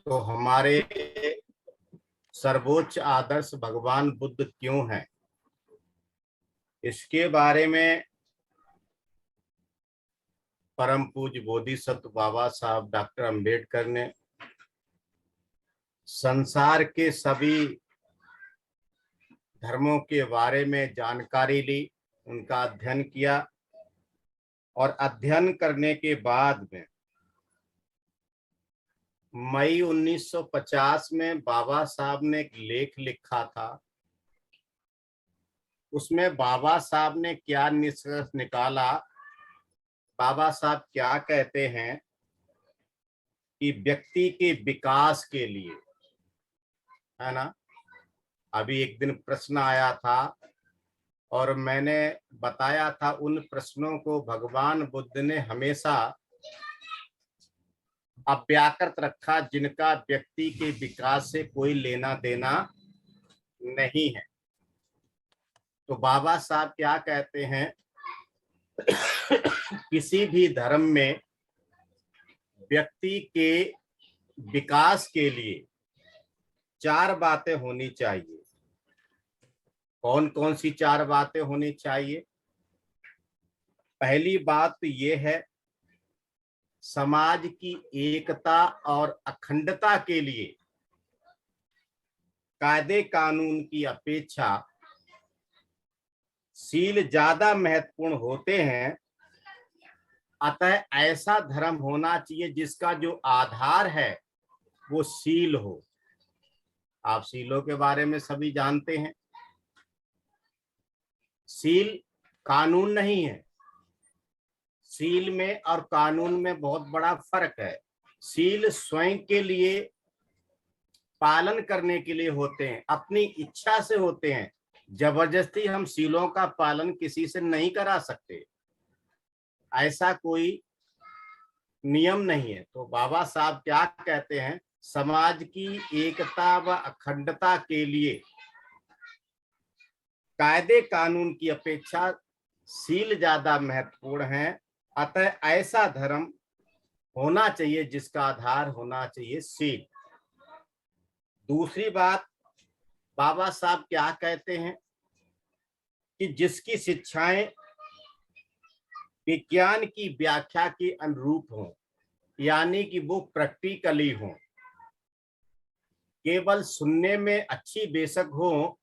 तो हमारे सर्वोच्च आदर्श भगवान बुद्ध क्यों हैं, इसके बारे में परम पूज्य बोधिसत्व बाबा साहब डॉक्टर अंबेडकर ने संसार के सभी धर्मों के बारे में जानकारी ली, उनका अध्ययन किया और अध्ययन करने के बाद में मई 1950 में बाबा साहब ने एक लेख लिखा था। उसमें बाबा साहब ने क्या निष्कर्ष निकाला, बाबा साहब क्या कहते हैं कि व्यक्ति के विकास के लिए, है ना, अभी एक दिन प्रश्न आया था और मैंने बताया था उन प्रश्नों को भगवान बुद्ध ने हमेशा अव्याकृत रखा, जिनका व्यक्ति के विकास से कोई लेना देना नहीं है। तो बाबा साहब क्या कहते हैं, किसी भी धर्म में व्यक्ति के विकास के लिए 4 बातें होनी चाहिए। कौन कौन सी 4 बातें होनी चाहिए? पहली बात तो ये है, समाज की एकता और अखंडता के लिए कायदे कानून की अपेक्षा सील ज्यादा महत्वपूर्ण होते हैं। अतः ऐसा धर्म होना चाहिए जिसका जो आधार है वो सील हो। आप सीलों के बारे में सभी जानते हैं। सील कानून नहीं है। सील में और कानून में बहुत बड़ा फर्क है। सील स्वयं के लिए पालन करने के लिए होते हैं, अपनी इच्छा से होते हैं। जबरदस्ती हम सीलों का पालन किसी से नहीं करा सकते, ऐसा कोई नियम नहीं है। तो बाबा साहब क्या कहते हैं, समाज की एकता व अखंडता के लिए कायदे कानून की अपेक्षा सील ज्यादा महत्वपूर्ण है। अतः ऐसा धर्म होना चाहिए जिसका आधार होना चाहिए सील। दूसरी बात, बाबा साहब क्या कहते हैं कि जिसकी शिक्षाएं विज्ञान की व्याख्या के अनुरूप हों, यानी कि वो प्रैक्टिकली हों, केवल सुनने में अच्छी बेशक हो,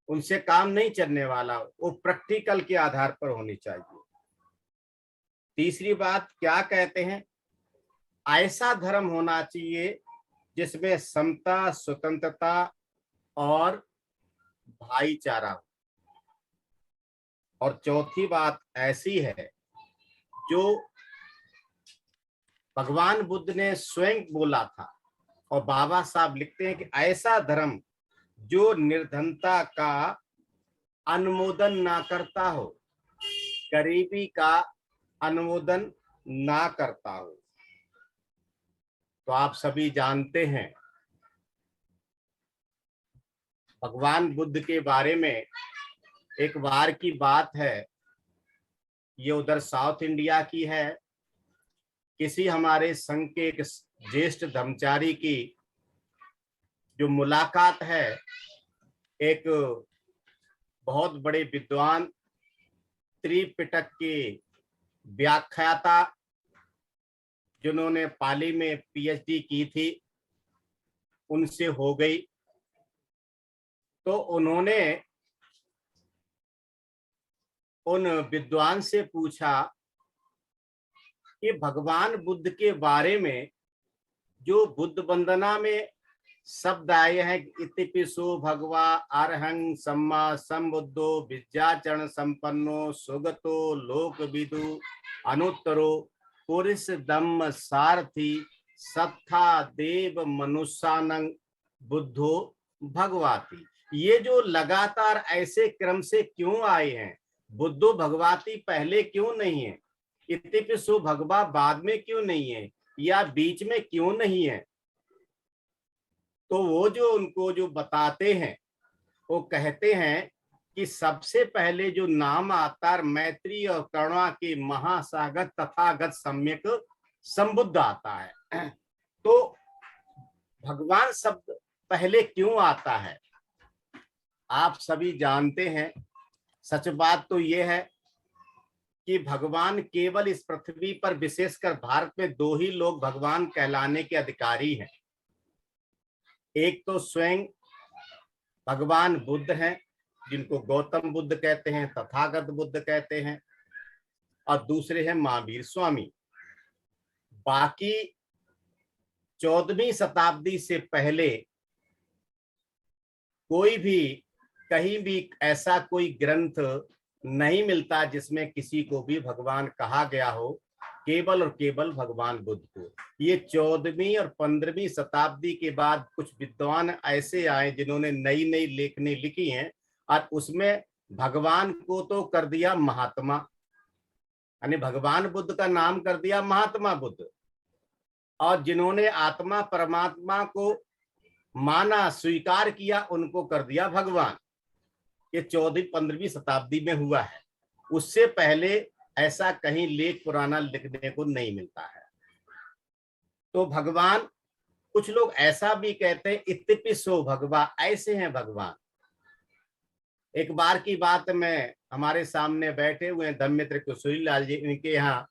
उनसे काम नहीं चलने वाला, वो प्रैक्टिकल के आधार पर होनी चाहिए। तीसरी बात क्या कहते हैं, ऐसा धर्म होना चाहिए जिसमें समता, स्वतंत्रता और भाईचारा हो। और चौथी बात ऐसी है जो भगवान बुद्ध ने स्वयं बोला था और बाबा साहब लिखते हैं कि ऐसा धर्म जो निर्धनता का अनुमोदन ना करता हो, गरीबी का अनुमोदन ना करता हो। तो आप सभी जानते हैं भगवान बुद्ध के बारे में एक बार की बात है, ये उधर साउथ इंडिया की है। किसी हमारे संघ के एक ज्येष्ठ धर्मचारी की जो मुलाकात है एक बहुत बड़े विद्वान त्रिपिटक के व्याख्याता जिन्होंने पाली में पीएचडी की थी, उनसे हो गई। तो उन्होंने उन विद्वान से पूछा कि भगवान बुद्ध के बारे में जो बुद्ध वंदना में शब्द आए हैं, इतिपिसो भगवा अरहं सम्मा संबुद्धो विद्याचरण संपन्नो सुगतो लोकविदु अनुत्तरो पुरुष धम्म सारथी सत्था देव मनुष्यानंग बुद्धो भगवाती। ये जो लगातार ऐसे क्रम से क्यों आए हैं, बुद्धो भगवाती पहले क्यों नहीं है, इतिपिसो भगवा बाद में क्यों नहीं है, या बीच में क्यों नहीं है? तो वो जो उनको जो बताते हैं, वो कहते हैं कि सबसे पहले जो नाम आता है मैत्री और करुणा के महासागर तथागत सम्यक संबुद्ध आता है। तो भगवान शब्द पहले क्यों आता है? आप सभी जानते हैं, सच बात तो यह है कि भगवान केवल इस पृथ्वी पर, विशेषकर भारत में, दो ही लोग भगवान कहलाने के अधिकारी हैं। एक तो स्वयं भगवान बुद्ध हैं, जिनको गौतम बुद्ध कहते हैं, तथागत बुद्ध कहते हैं, और दूसरे हैं महावीर स्वामी। बाकी 14वीं शताब्दी से पहले कोई भी कहीं भी ऐसा कोई ग्रंथ नहीं मिलता जिसमें किसी को भी भगवान कहा गया हो, केवल और केवल भगवान बुद्ध को। ये 14वीं और 15वीं शताब्दी के बाद कुछ विद्वान ऐसे आए जिन्होंने नई नई लेखनी लिखी हैं, और उसमें भगवान को तो कर दिया महात्मा, यानी भगवान बुद्ध का नाम कर दिया महात्मा बुद्ध, और जिन्होंने आत्मा परमात्मा को माना, स्वीकार किया, उनको कर दिया भगवान। ये 14वीं-15वीं शताब्दी में हुआ है। उससे पहले ऐसा कहीं लेख पुराना लिखने को नहीं मिलता है। तो भगवान, कुछ लोग ऐसा भी कहते हैं इत्तिपि सो भगवा, ऐसे हैं भगवान। एक बार की बात, में हमारे सामने बैठे हुए हैं धम्मित्र कुशली लाल जी, इनके यहाँ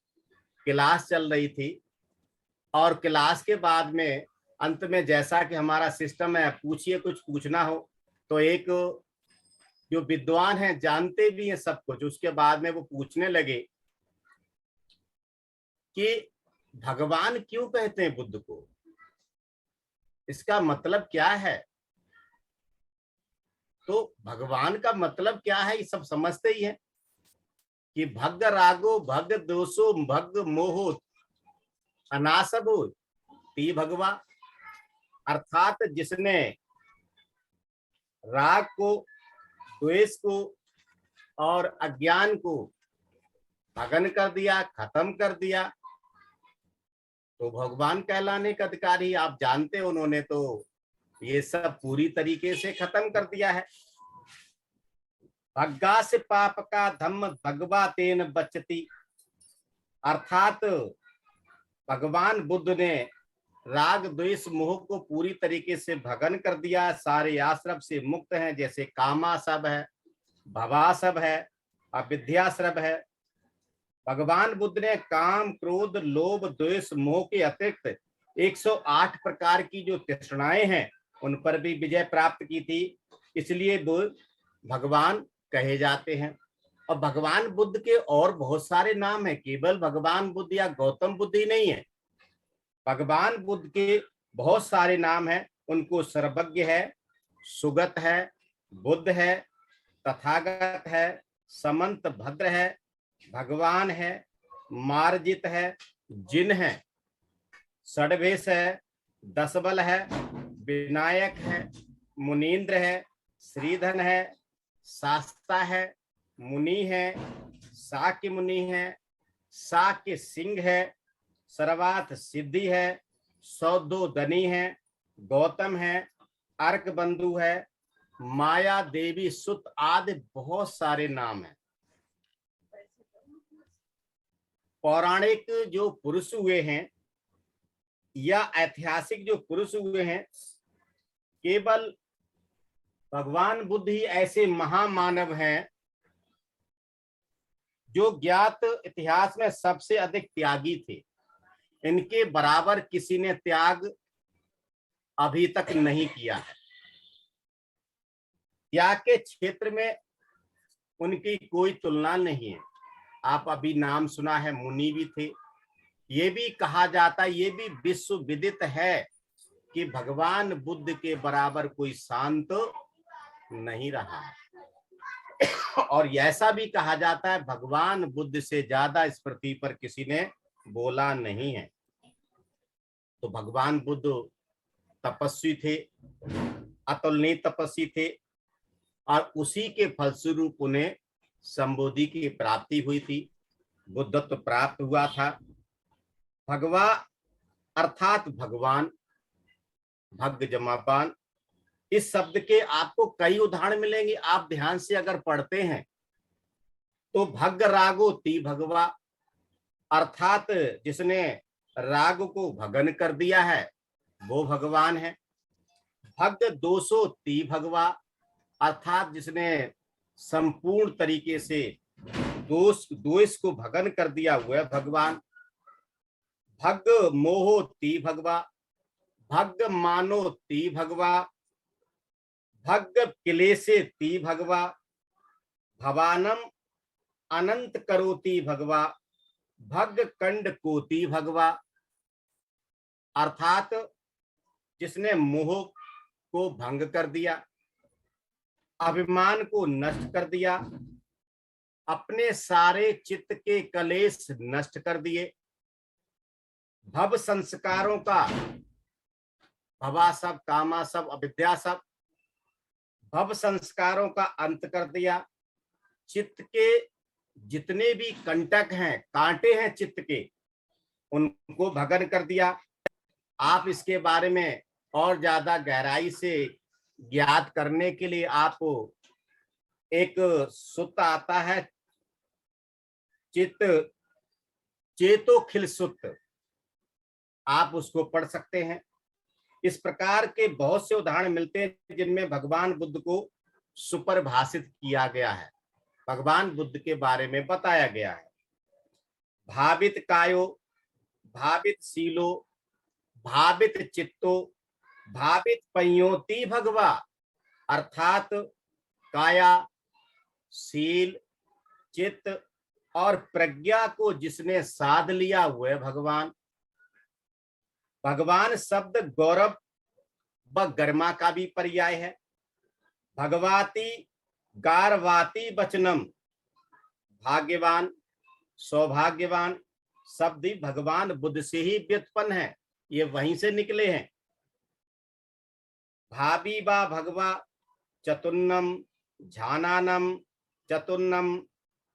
क्लास चल रही थी, और क्लास के बाद में अंत में, जैसा कि हमारा सिस्टम है, पूछिए कुछ पूछना हो, तो एक जो विद्वान हैं, जानते भी हैं सब कुछ, उसके बाद में वो पूछने लगे कि भगवान क्यों कहते हैं बुद्ध को, इसका मतलब क्या है? तो भगवान का मतलब क्या है ये सब समझते ही हैं कि भग रागो भग दोषो भग मोहो अनासबो ती भगवा, अर्थात जिसने राग को, द्वेष को और अज्ञान को भगन कर दिया, खत्म कर दिया, तो भगवान कहलाने का अधिकारी। आप जानते हो, उन्होंने तो ये सब पूरी तरीके से खत्म कर दिया है। भग्गा से पाप का धम्म भगवा तेन बचती, अर्थात भगवान बुद्ध ने राग द्वेष मोह को पूरी तरीके से भगन कर दिया, सारे आश्रम से मुक्त हैं, जैसे कामासव है, भवासव है, अविद्याश्रम है। भगवान बुद्ध ने काम, क्रोध, लोभ, द्वेष, मोह के अतिरिक्त 108 प्रकार की जो तृष्णाएं हैं, उन पर भी विजय प्राप्त की थी, इसलिए वो भगवान कहे जाते हैं। और भगवान बुद्ध के और बहुत सारे नाम हैं, केवल भगवान बुद्ध या गौतम बुद्ध ही नहीं है। भगवान बुद्ध के बहुत सारे नाम हैं। उनको सर्वज्ञ है, सुगत है, बुद्ध है, तथागत है, समंत भद्र है, भगवान है, मार्जित है, जिन है, षड्वेश है, दसबल है, विनायक है, मुनीन्द्र है, श्रीधन है, शास्ता है, मुनि है, साक्य मुनि है, साक्य सिंह है, सर्वार्थ सिद्धि है, सौदो दनी है, गौतम है, अर्क बंधु है, माया देवी सुत आदि बहुत सारे नाम हैं। पौराणिक जो पुरुष हुए हैं या ऐतिहासिक जो पुरुष हुए हैं, केवल भगवान बुद्ध ही ऐसे महामानव हैं जो ज्ञात इतिहास में सबसे अधिक त्यागी थे। इनके बराबर किसी ने त्याग अभी तक नहीं किया है। त्याग के क्षेत्र में उनकी कोई तुलना नहीं है। आप अभी नाम सुना है, मुनि भी थे। ये भी कहा जाता, ये भी विश्व विदित है कि भगवान बुद्ध के बराबर कोई शांत नहीं रहा है। और ऐसा भी कहा जाता है भगवान बुद्ध से ज्यादा इस पृथ्वी पर किसी ने बोला नहीं है। तो भगवान बुद्ध तपस्वी थे, अतुलनीय तपस्वी थे, और उसी के फलस्वरूप उन्हें संबोधि की प्राप्ति हुई थी, बुद्धत्व प्राप्त हुआ था। भगवा अर्थात भगवान, भग जमापान, इस शब्द के आपको कई उदाहरण मिलेंगे। आप ध्यान से अगर पढ़ते हैं तो भग रागो ती भगवा, अर्थात जिसने राग को भगन कर दिया है, वो भगवान है। भग 230 भगवा, अर्थात जिसने संपूर्ण तरीके से द्वेष को भगन कर दिया हुआ है भगवान। भग मोहो ती भगवा, भग मानो ती भगवा, भग क्लेशे ती भगवा, भवानम अनंत करोति भगवा, भग कंड कोति भगवा। अर्थात जिसने मोह को भंग कर दिया, अभिमान को नष्ट कर दिया, अपने सारे चित्त के कलेश नष्ट कर दिए, भव संस्कारों का, भवा सब, कामा सब, अविद्या सब, भव संस्कारों का अंत कर दिया, चित्त के जितने भी कंटक हैं, कांटे हैं चित्त के, उनको भगन कर दिया। आप इसके बारे में और ज्यादा गहराई से ज्ञात करने के लिए आप एक सूत्र आता है, चित्त चेतो खिल सूत्र, आप उसको पढ़ सकते हैं। इस प्रकार के बहुत से उदाहरण मिलते हैं जिनमें भगवान बुद्ध को सुपरिभाषित किया गया है, भगवान बुद्ध के बारे में बताया गया है। भावित कायो, भावित शीलो, भावित चित्तो, भावित पंयोति भगवा। अर्थात काया, शील, चित्त और प्रज्ञा को जिसने साध लिया हुआ है भगवान। भगवान शब्द गौरव व गरिमा का भी पर्याय है। भगवाती गारवाती वचनम, भाग्यवान, सौभाग्यवान शब्द ही भगवान बुद्ध से ही व्युत्पन्न है, ये वहीं से निकले हैं। भावी बा भगवा चतुर्नम, झानानम चतुर्नम,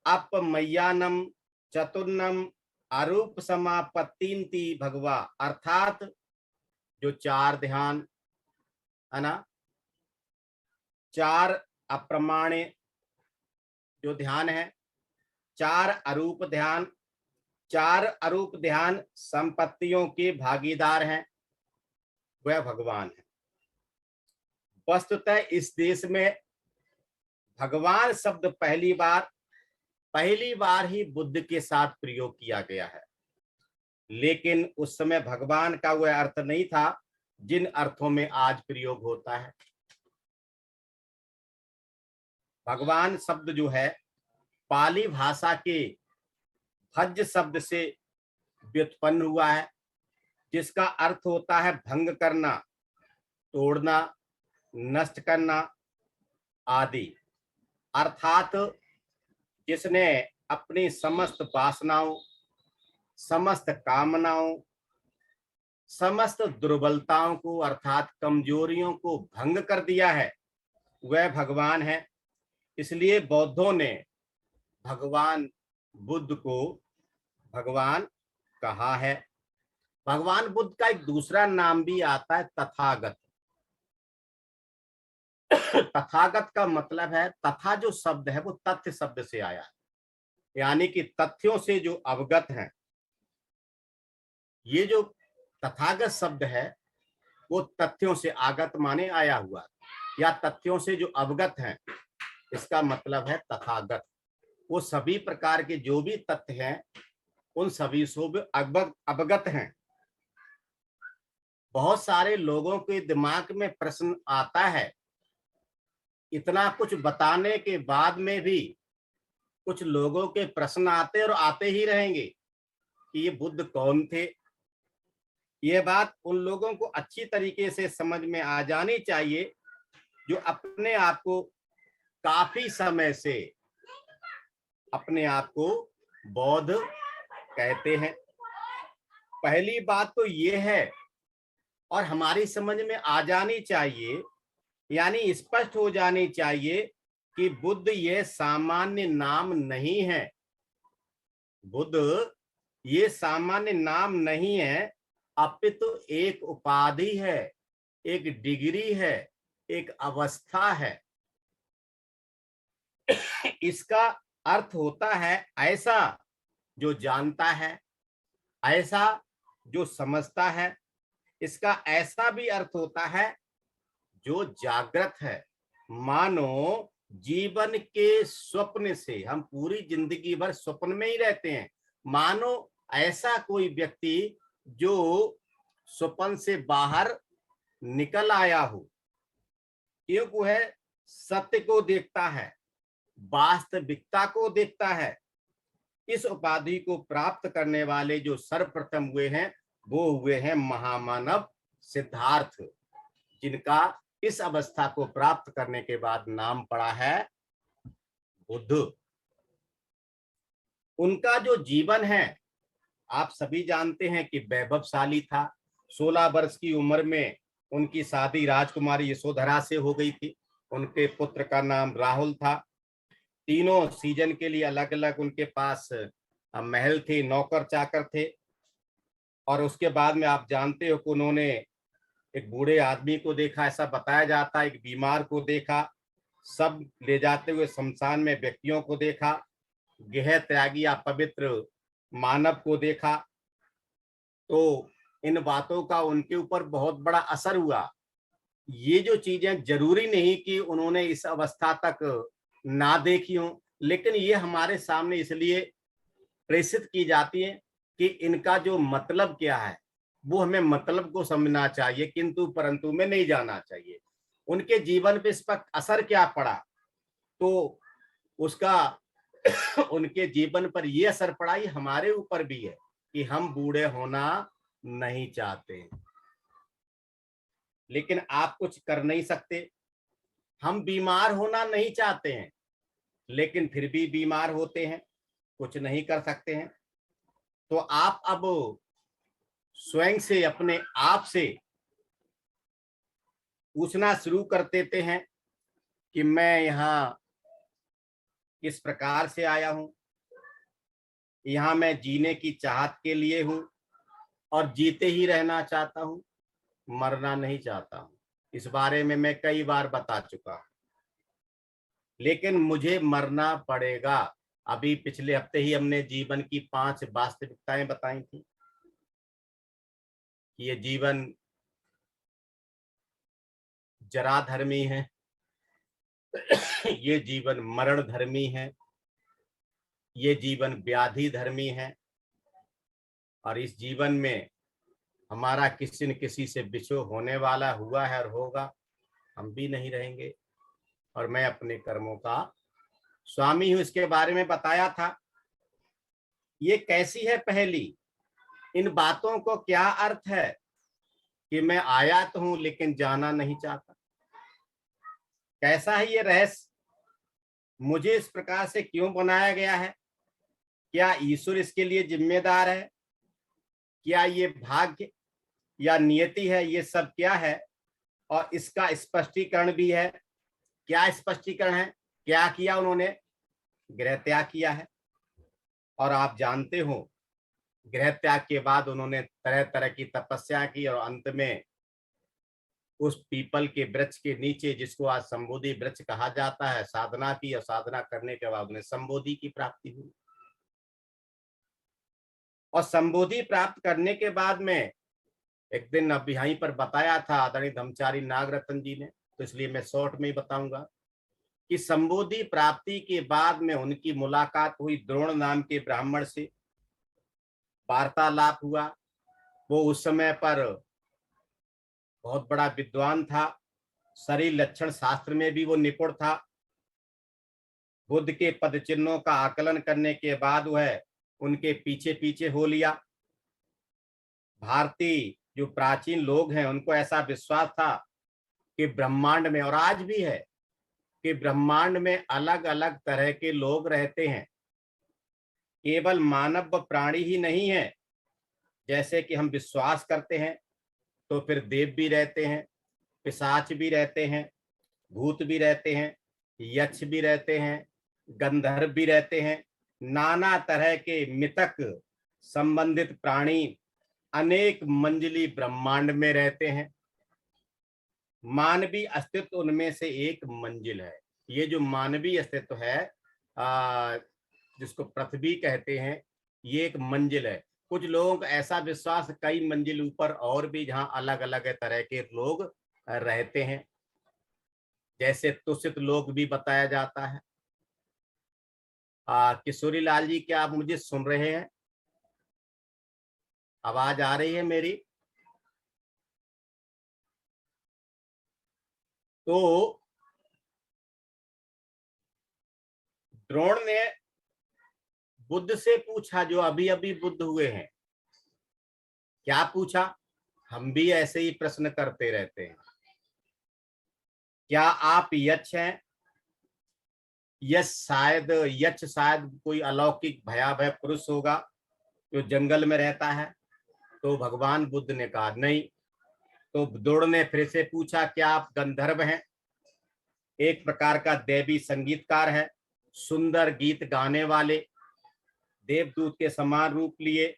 अपमय्यानम चतुर्नम, अरूप समापत्तिन्ति भगवा। अर्थात जो चार ध्यान है ना, चार अप्रमाणे जो ध्यान है, चार अरूप ध्यान, चार अरूप ध्यान संपत्तियों के भागीदार हैं, वह भगवान है। वस्तुतः इस देश में भगवान शब्द पहली बार ही बुद्ध के साथ प्रयोग किया गया है, लेकिन उस समय भगवान का वह अर्थ नहीं था जिन अर्थों में आज प्रयोग होता है। भगवान शब्द जो है पाली भाषा के भज शब्द से व्युत्पन्न हुआ है, जिसका अर्थ होता है भंग करना, तोड़ना, नष्ट करना आदि। अर्थात जिसने अपनी समस्त वासनाओं, समस्त कामनाओं, समस्त दुर्बलताओं को अर्थात कमजोरियों को भंग कर दिया है, वह भगवान है। इसलिए बौद्धों ने भगवान बुद्ध को भगवान कहा है। भगवान बुद्ध का एक दूसरा नाम भी आता है तथागत। तथागत का मतलब है, तथा जो शब्द है वो तथ्य शब्द से आया है, यानी कि तथ्यों से जो अवगत हैं। ये जो तथागत शब्द है वो तथ्यों से आगत माने आया हुआ, या तथ्यों से जो अवगत हैं, इसका मतलब है तथागत। वो सभी प्रकार के जो भी तथ्य हैं उन सभी से अवगत हैं। बहुत सारे लोगों के दिमाग में प्रश्न आता है, इतना कुछ बताने के बाद में भी कुछ लोगों के प्रश्न आते और आते ही रहेंगे कि ये बुद्ध कौन थे। ये बात उन लोगों को अच्छी तरीके से समझ में आ जानी चाहिए जो अपने आप को काफी समय से अपने आप को बौद्ध कहते हैं। पहली बात तो ये है, और हमारी समझ में आ जानी चाहिए, यानी स्पष्ट हो जानी चाहिए कि बुद्ध ये सामान्य नाम नहीं है। बुद्ध ये सामान्य नाम नहीं है, अपितु एक उपाधि है, एक डिग्री है, एक अवस्था है। इसका अर्थ होता है ऐसा जो जानता है, ऐसा जो समझता है, इसका ऐसा भी अर्थ होता है जो जागृत है, मानो जीवन के स्वप्न से हम पूरी जिंदगी भर स्वप्न में ही रहते हैं। मानो ऐसा कोई व्यक्ति जो स्वप्न से बाहर निकल आया हो, क्योंकि वो है सत्य को देखता है, वास्तविकता को देखता है। इस उपाधि को प्राप्त करने वाले जो सर्वप्रथम हुए हैं वो हुए हैं महामानव सिद्धार्थ, जिनका इस अवस्था को प्राप्त करने के बाद नाम पड़ा है बुद्ध। उनका जो जीवन है आप सभी जानते हैं कि वैभवशाली था। 16 वर्ष की उम्र में उनकी शादी राजकुमारी यशोधरा से हो गई थी। उनके पुत्र का नाम राहुल था। तीनों सीजन के लिए अलग अलग उनके पास महल थे, नौकर चाकर थे। और उसके बाद में आप जानते हो कि उन्होंने एक बूढ़े आदमी को देखा, ऐसा बताया जाता है, एक बीमार को देखा, सब ले जाते हुए शमशान में व्यक्तियों को देखा, गेह त्यागी या पवित्र मानव को देखा। तो इन बातों का उनके ऊपर बहुत बड़ा असर हुआ। ये जो चीजें जरूरी नहीं कि उन्होंने इस अवस्था तक ना देखी हो, लेकिन ये हमारे सामने इसलिए प्रेषित की जाती है कि इनका जो मतलब क्या है वो हमें मतलब को समझना चाहिए, किंतु परंतु में नहीं जाना चाहिए। उनके जीवन पे इस पर असर क्या पड़ा, तो उसका उनके जीवन पर ये असर पड़ा, ये हमारे ऊपर भी है कि हम बूढ़े होना नहीं चाहते, लेकिन आप कुछ कर नहीं सकते। हम बीमार होना नहीं चाहते हैं, लेकिन फिर भी बीमार होते हैं, कुछ नहीं कर सकते हैं। तो आप अब स्वयं से, अपने आप से पूछना शुरू कर देते हैं कि मैं यहाँ किस प्रकार से आया हूं, यहाँ मैं जीने की चाहत के लिए हूं और जीते ही रहना चाहता हूं, मरना नहीं चाहता हूं। इस बारे में मैं कई बार बता चुका हूं, लेकिन मुझे मरना पड़ेगा। अभी पिछले हफ्ते ही हमने जीवन की 5 वास्तविकताएं बताई थी कि ये जीवन जरा धर्मी है, ये जीवन मरण धर्मी है, ये जीवन व्याधि धर्मी है, और इस जीवन में हमारा किसी न किसी से बिछो होने वाला हुआ है और होगा। हम भी नहीं रहेंगे और मैं अपने कर्मों का स्वामी हूं, इसके बारे में बताया था। ये कैसी है पहेली, इन बातों को क्या अर्थ है कि मैं आया तो हूं लेकिन जाना नहीं चाहता। कैसा है ये रहस्य, मुझे इस प्रकार से क्यों बनाया गया है? क्या ईश्वर इसके लिए जिम्मेदार है? क्या ये भाग्य या नियति है? ये सब क्या है? और इसका स्पष्टीकरण भी है। क्या स्पष्टीकरण है? क्या किया उन्होंने? गृह त्याग किया है। और आप जानते हो गृह त्याग के बाद उन्होंने तरह तरह की तपस्या की और अंत में उस पीपल के वृक्ष के नीचे, जिसको आज संबोधि वृक्ष कहा जाता है, साधना की और साधना करने के बाद उन्हें संबोधि की प्राप्ति हुई। और संबोधि प्राप्त करने के बाद में एक दिन अब यहीं पर बताया था आदरणीय धर्मचारी नागरत्न जी ने, तो इसलिए मैं शॉर्ट में ही बताऊंगा कि संबोधि प्राप्ति के बाद में उनकी मुलाकात हुई द्रोण नाम के ब्राह्मण से, वार्तालाप हुआ। वो उस समय पर बहुत बड़ा विद्वान था, शरीर लक्षण शास्त्र में भी वो निपुण था। बुद्ध के पद चिन्हों का आकलन करने के बाद वह उनके पीछे पीछे हो लिया। भारतीय जो प्राचीन लोग हैं उनको ऐसा विश्वास था कि ब्रह्मांड में, और आज भी है, कि ब्रह्मांड में अलग अलग तरह के लोग रहते हैं, केवल मानव प्राणी ही नहीं है। जैसे कि हम विश्वास करते हैं तो फिर देव भी रहते हैं, पिशाच भी रहते हैं, भूत भी रहते हैं, यक्ष भी रहते हैं, गंधर्व भी रहते हैं, नाना तरह के मिथक संबंधित प्राणी अनेक मंजिली ब्रह्मांड में रहते हैं। मानवीय अस्तित्व उनमें से एक मंजिल है। ये जो मानवीय अस्तित्व है, जिसको पृथ्वी कहते हैं, ये एक मंजिल है। कुछ लोगों का ऐसा विश्वास, कई मंजिल ऊपर और भी जहां अलग अलग तरह के लोग रहते हैं, जैसे तुषित लोग भी बताया जाता है। किशोरी लाल जी, क्या आप मुझे सुन रहे हैं? आवाज आ रही है मेरी? तो द्रोण ने बुद्ध से पूछा, जो अभी अभी बुद्ध हुए हैं, क्या पूछा? हम भी ऐसे ही प्रश्न करते रहते हैं। क्या आप यक्ष हैं? यक्ष शायद कोई अलौकिक भयावह पुरुष होगा जो जंगल में रहता है। तो भगवान बुद्ध ने कहा नहीं। तो द्रोण ने फिर से पूछा, क्या आप गंधर्व हैं? एक प्रकार का दैवी संगीतकार है, सुंदर गीत गाने वाले, देवदूत के समान रूप लिए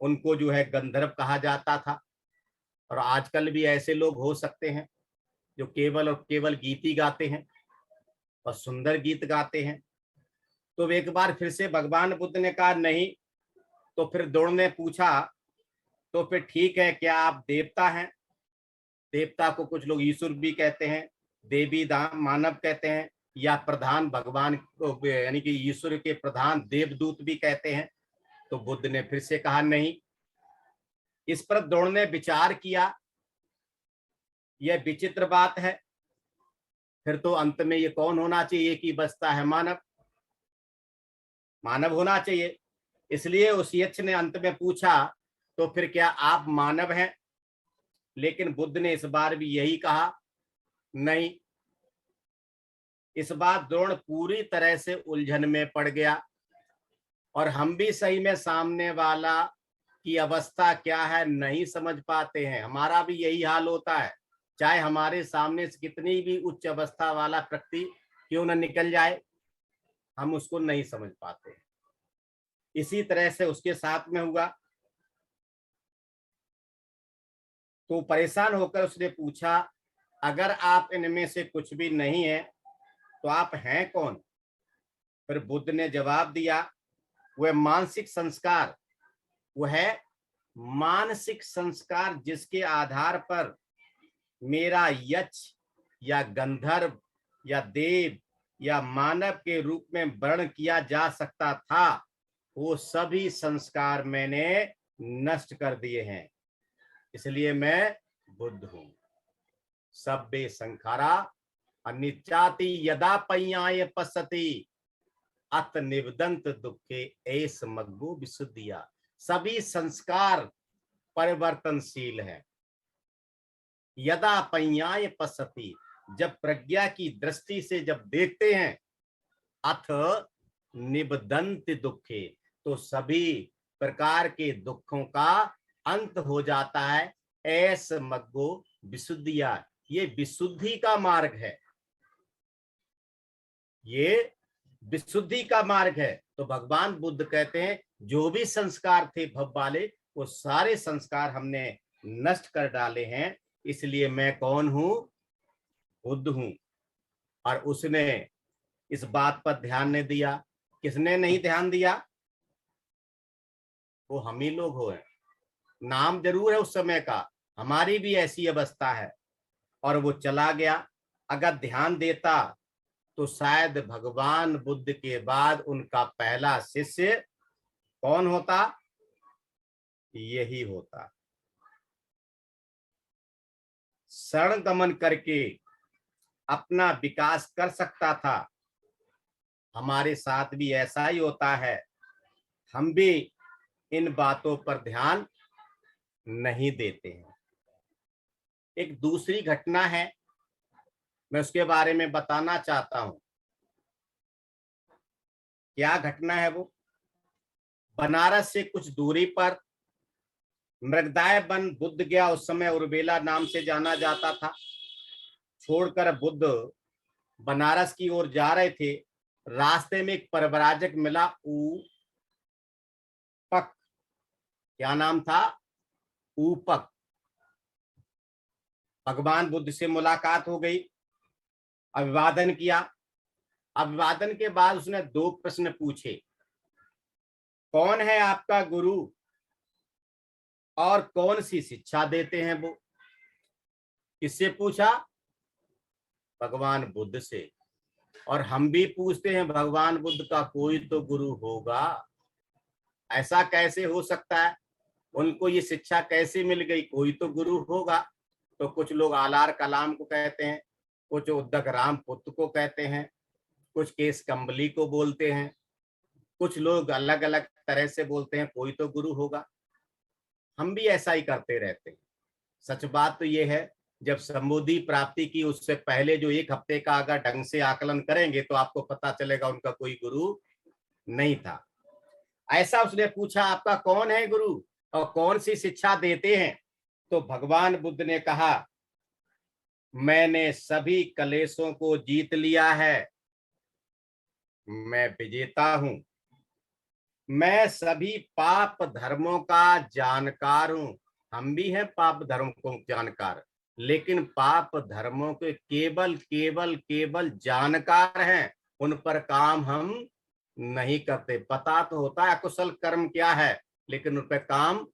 उनको जो है गंधर्व कहा जाता था। और आजकल भी ऐसे लोग हो सकते हैं जो केवल और केवल गीत ही गाते हैं और सुंदर गीत गाते हैं। तो एक बार फिर से भगवान बुद्ध ने कहा नहीं। तो फिर द्रोण ने पूछा, तो फिर ठीक है, क्या आप देवता हैं? देवता को कुछ लोग ईश्वर भी कहते हैं, देवी मानव कहते हैं, या प्रधान भगवान यानी कि ईश्वर के प्रधान देवदूत भी कहते हैं। तो बुद्ध ने फिर से कहा नहीं। इस पर द्रोण ने विचार किया, यह विचित्र बात है, फिर तो अंत में ये कौन होना चाहिए कि बचता है? मानव, मानव होना चाहिए। इसलिए उस यक्ष ने अंत में पूछा, तो फिर क्या आप मानव हैं? लेकिन बुद्ध ने इस बार भी यही कहा, नहीं। इस बार द्रोण पूरी तरह से उलझन में पड़ गया। और हम भी सही में सामने वाला की अवस्था क्या है नहीं समझ पाते हैं। हमारा भी यही हाल होता है, चाहे हमारे सामने से कितनी भी उच्च अवस्था वाला व्यक्ति क्यों न निकल जाए, हम उसको नहीं समझ पाते। इसी तरह से उसके साथ में हुआ। तो परेशान होकर उसने पूछा, अगर आप इनमें से कुछ भी नहीं है तो आप हैं कौन? फिर बुद्ध ने जवाब दिया, वह मानसिक संस्कार, वह है मानसिक संस्कार जिसके आधार पर मेरा यक्ष या गंधर्व या देव या मानव के रूप में वर्ण किया जा सकता था, वो सभी संस्कार मैंने नष्ट कर दिए हैं। इसलिए मैं बुद्ध हूं। सब्बे संखारा अनिच्चाति यदा पय्याय पश्यति अत निवदंत दुखे एस मग्गो विशुद्धिया। सभी संस्कार परिवर्तनशील है। यदा पय्याय पश्यति, जब प्रज्ञा की दृष्टि से जब देखते हैं, अथ निबदंत दुखे, तो सभी प्रकार के दुखों का अंत हो जाता है। ऐस मग्गो विशुद्धिया, ये विशुद्धि का मार्ग है, ये विशुद्धि का मार्ग है। तो भगवान बुद्ध कहते हैं, जो भी संस्कार थे भव वाले, वो सारे संस्कार हमने नष्ट कर डाले हैं। इसलिए मैं कौन हूं? बुद्ध हूं। और उसने इस बात पर ध्यान नहीं दिया। किसने नहीं ध्यान दिया? वो हम ही लोग हो। नाम जरूर है उस समय का, हमारी भी ऐसी अवस्था है। और वो चला गया। अगर ध्यान देता तो शायद भगवान बुद्ध के बाद उनका पहला शिष्य कौन होता? यही होता। शरण गमन करके अपना विकास कर सकता था। हमारे साथ भी ऐसा ही होता है, हम भी इन बातों पर ध्यान नहीं देते हैं। एक दूसरी घटना है, मैं उसके बारे में बताना चाहता हूं। क्या घटना है वो? बनारस से कुछ दूरी पर मृगदाय वन बुद्ध गया। उस समय उर्बेला नाम से जाना जाता था। छोड़कर बुद्ध बनारस की ओर जा रहे थे। रास्ते में एक परिव्राजक मिला, ऊपक। क्या नाम था? ऊपक। भगवान बुद्ध से मुलाकात हो गई, अभिवादन किया। अभिवादन के बाद उसने दो प्रश्न पूछे, कौन है आपका गुरु? और कौन सी शिक्षा देते हैं वो? किससे पूछा? भगवान बुद्ध से। और हम भी पूछते हैं भगवान बुद्ध का कोई तो गुरु होगा? ऐसा कैसे हो सकता है? उनको ये शिक्षा कैसे मिल गई? कोई तो गुरु होगा। तो कुछ लोग आलार कलाम को कहते हैं, कुछ उद्दक राम पुत्र को कहते हैं, कुछ केस कंबली को बोलते हैं, कुछ लोग अलग अलग तरह से बोलते हैं कोई तो गुरु होगा। हम भी ऐसा ही करते रहते हैं। सच बात तो ये है, जब संबोधि प्राप्ति की उससे पहले जो 1 हफ्ते का अगर ढंग से आकलन करेंगे तो आपको पता चलेगा उनका कोई गुरु नहीं था। ऐसा उसने पूछा, आपका कौन है गुरु और कौन सी शिक्षा देते हैं? तो भगवान बुद्ध ने कहा, मैंने सभी कलेशों को जीत लिया है, मैं विजेता हूं। मैं सभी पाप धर्मों का जानकार हूं। हम भी हैं पाप धर्म को जानकार, लेकिन पाप धर्मों के केवल केवल केवल जानकार हैं, उन पर काम हम नहीं करते। पता तो होता है अकुशल कर्म क्या है, लेकिन उन पर काम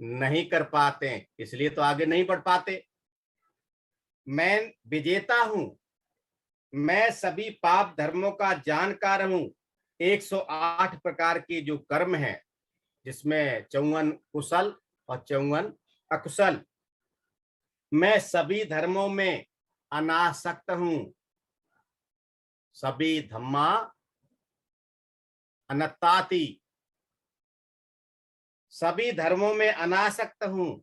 नहीं कर पाते, इसलिए तो आगे नहीं बढ़ पाते। मैं विजेता हूं, मैं सभी पाप धर्मों का जानकार हूं। 108 प्रकार के जो कर्म हैं, जिसमें 54 कुशल और 54 अकुशल। मैं सभी धर्मों में अनासक्त हूं। सभी धम्मा अनत्ताति, सभी धर्मों में अनासक्त हूं,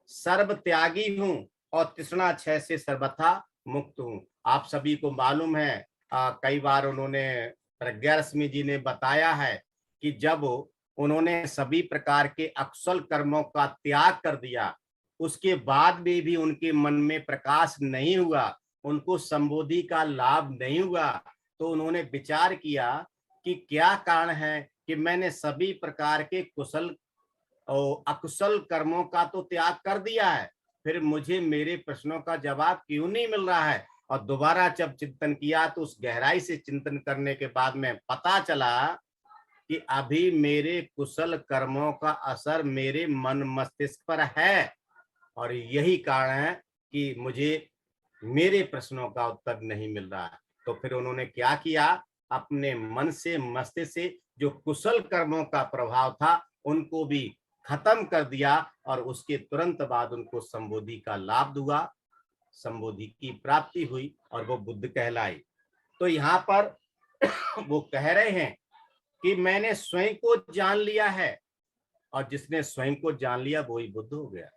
सर्व त्यागी हूं और तृष्णा क्षय से सर्वथा मुक्त हूं। आप सभी को मालूम है, कई बार उन्होंने प्रज्ञारश्मि जी ने बताया है कि जब उन्होंने सभी प्रकार के अकुशल कर्मों का त्याग कर दिया, उसके बाद भी उनके मन में प्रकाश नहीं हुआ, उनको संबोधि का लाभ नहीं हुआ, तो उन्होंने विचार किया कि क्या कारण है कि मैंने सभी प्रकार के कुशल और अकुशल कर्मों का तो त्याग कर दिया है, फिर मुझे मेरे प्रश्नों का जवाब क्यों नहीं मिल रहा है? और दोबारा जब चिंतन किया तो उस गहराई से चिंतन करने के बाद में पता चला कि अभी मेरे कुशल कर्मों का असर मेरे मन मस्तिष्क पर है, और यही कारण है कि मुझे मेरे प्रश्नों का उत्तर नहीं मिल रहा है। तो फिर उन्होंने क्या किया, अपने मन से मस्तिष्क से जो कुशल कर्मों का प्रभाव था उनको भी खत्म कर दिया, और उसके तुरंत बाद उनको संबोधि का लाभ हुआ, संबोधि की प्राप्ति हुई और वो बुद्ध कहलाई। तो यहाँ पर वो कह रहे हैं कि मैंने स्वयं को जान लिया है, और जिसने स्वयं को जान लिया वो ही बुद्ध हो गया।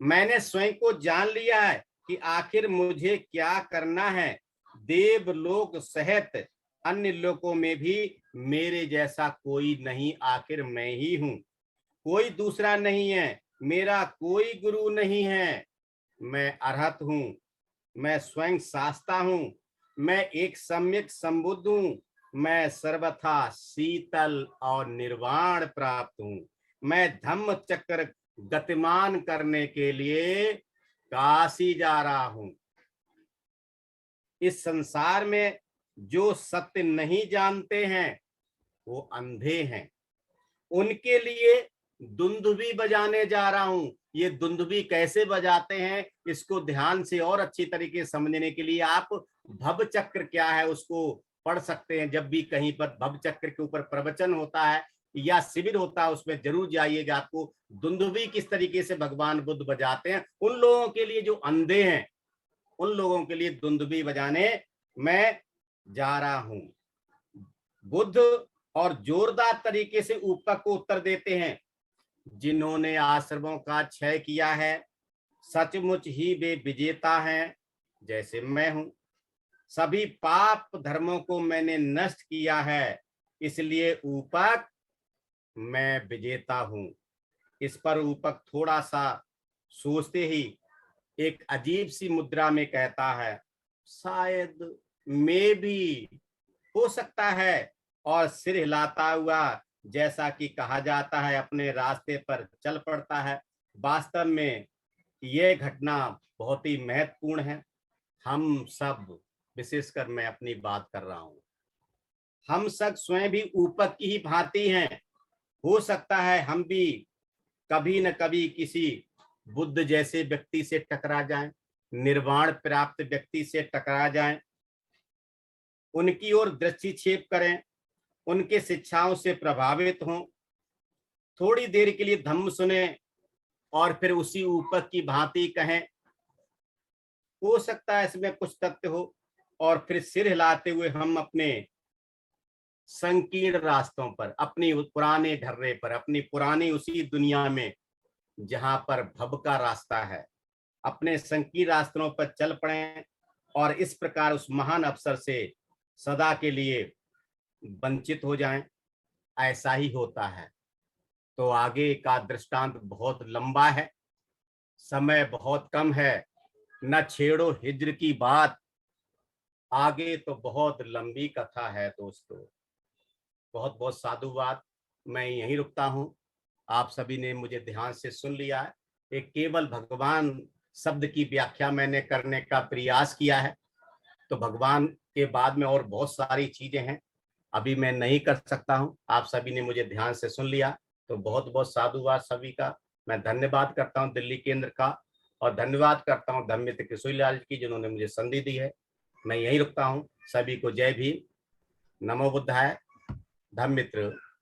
मैंने स्वयं को जान लिया है कि आखिर मुझे क्या करना है। देवलोक सहित अन्य लोकों में भी मेरे जैसा कोई नहीं, आखिर मैं ही हूं, कोई दूसरा नहीं है, मेरा कोई गुरु नहीं है। मैं अरहत हूं, मैं स्वयं शास्ता हूं, मैं एक सम्यक संबुद्ध हूं, मैं सर्वथा शीतल और निर्वाण प्राप्त हूं। मैं धम्म चक्र गतिमान करने के लिए काशी जा रहा हूं। इस संसार में जो सत्य नहीं जानते हैं वो अंधे हैं, उनके लिए दुंदुभी बजाने जा रहा हूं। ये दुंदुभी कैसे बजाते हैं, इसको ध्यान से और अच्छी तरीके से समझने के लिए आप भव चक्र क्या है उसको पढ़ सकते हैं। जब भी कहीं पर भव चक्र के ऊपर प्रवचन होता है या शिविर होता है, उसमें जरूर जाइएगा, आपको दुंदुभी किस तरीके से भगवान बुद्ध बजाते हैं। उन लोगों के लिए जो अंधे हैं, उन लोगों के लिए दुंदुभी बजाने मैं जा रहा हूं। बुद्ध और जोरदार तरीके से ऊपर को उत्तर देते हैं, जिन्होंने आश्रमों का क्षय किया है सचमुच ही वे विजेता हैं, जैसे मैं हूं। सभी पाप धर्मों को मैंने नष्ट किया है, इसलिए ऊपक मैं विजेता हूं। इस पर ऊपक थोड़ा सा सोचते ही एक अजीब सी मुद्रा में कहता है, शायद मैं भी, हो सकता है, और सिर हिलाता हुआ जैसा कि कहा जाता है अपने रास्ते पर चल पड़ता है। वास्तव में यह घटना बहुत ही महत्वपूर्ण है। हम सब, विशेषकर मैं अपनी बात कर रहा हूं, हम सब स्वयं भी ऊपर की ही भांति हैं। हो सकता है हम भी कभी न कभी किसी बुद्ध जैसे व्यक्ति से टकरा जाएं, निर्वाण प्राप्त व्यक्ति से टकरा जाएं, उनकी ओर दृष्टिक्षेप करें, उनके शिक्षाओं से प्रभावित हों, थोड़ी देर के लिए धम्म सुने और फिर उसी ऊपर की भांति कहें, हो सकता है इसमें कुछ तथ्य हो, और फिर सिर हिलाते हुए हम अपने संकीर्ण रास्तों पर, अपनी पुराने ढर्रे पर, अपनी पुरानी उसी दुनिया में जहां पर भव का रास्ता है, अपने संकीर्ण रास्तों पर चल पड़े और इस प्रकार उस महान अवसर से सदा के लिए वंचित हो जाएं। ऐसा ही होता है। तो आगे का दृष्टांत बहुत लंबा है, समय बहुत कम है, न छेड़ो हिज्र की बात, आगे तो बहुत लंबी कथा है दोस्तों। बहुत बहुत साधुवाद। मैं यहीं रुकता हूं। आप सभी ने मुझे ध्यान से सुन लिया है। एक केवल भगवान शब्द की व्याख्या मैंने करने का प्रयास किया है, तो भगवान के बाद में और बहुत सारी चीजें हैं, अभी मैं नहीं कर सकता हूं। आप सभी ने मुझे ध्यान से सुन लिया, तो बहुत बहुत साधुवाद सभी का। मैं धन्यवाद करता हूं दिल्ली केंद्र का, और धन्यवाद करता हूं धम्मित्र किशोरीलाल की, जिन्होंने मुझे संधि दी है। मैं यहीं रुकता हूं। सभी को जय भीम, नमो बुद्धाय, धम्मित्र